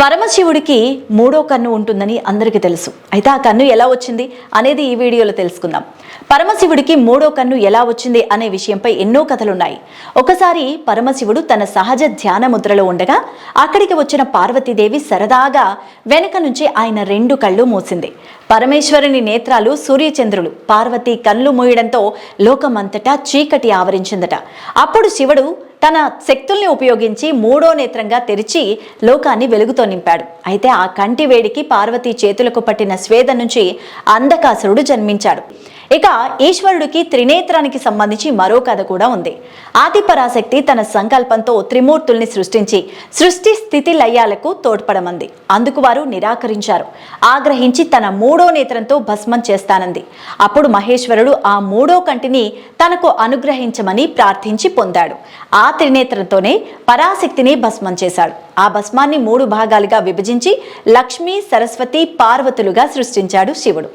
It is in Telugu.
పరమశివుడికి మూడో కన్ను ఉంటుందని అందరికీ తెలుసు. అయితే ఆ కన్ను ఎలా వచ్చింది అనేది ఈ వీడియోలో తెలుసుకుందాం. పరమశివుడికి మూడో కన్ను ఎలా వచ్చింది అనే విషయంపై ఎన్నో కథలున్నాయి. ఒకసారి పరమశివుడు తన సహజ ధ్యాన ముద్రలో ఉండగా అక్కడికి వచ్చిన పార్వతీదేవి సరదాగా వెనక నుంచి ఆయన రెండు కళ్ళు మూసింది. పరమేశ్వరుని నేత్రాలు సూర్యచంద్రులు, పార్వతి కళ్ళు మూయడంతో లోకమంతటా చీకటి ఆవరించిందట. అప్పుడు శివుడు తన శక్తుల్ని ఉపయోగించి మూడో నేత్రంగా తెరిచి లోకాన్ని వెలుగుతో నింపాడు. అయితే ఆ కంటి వేడికి పార్వతీ చేతులకు పట్టిన స్వేద నుంచి అంధకాసురుడు జన్మించాడు. ఇక ఈశ్వరుడికి త్రినేత్రానికి సంబంధించి మరో కథ కూడా ఉంది. ఆదిపరాశక్తి తన సంకల్పంతో త్రిమూర్తుల్ని సృష్టించి సృష్టి స్థితి లయాలకు తోడ్పడమంది. అందుకు వారు నిరాకరించారు. ఆగ్రహించి తన మూడో నేత్రంతో భస్మం చేస్తానంది. అప్పుడు మహేశ్వరుడు ఆ మూడో కంటిని తనకు అనుగ్రహించమని ప్రార్థించి పొందాడు. ఆ త్రినేత్రంతోనే పరాశక్తిని భస్మం చేశాడు. ఆ భస్మాన్ని 3 భాగాలుగా విభజించి లక్ష్మీ, సరస్వతి, పార్వతులుగా సృష్టించాడు శివుడు.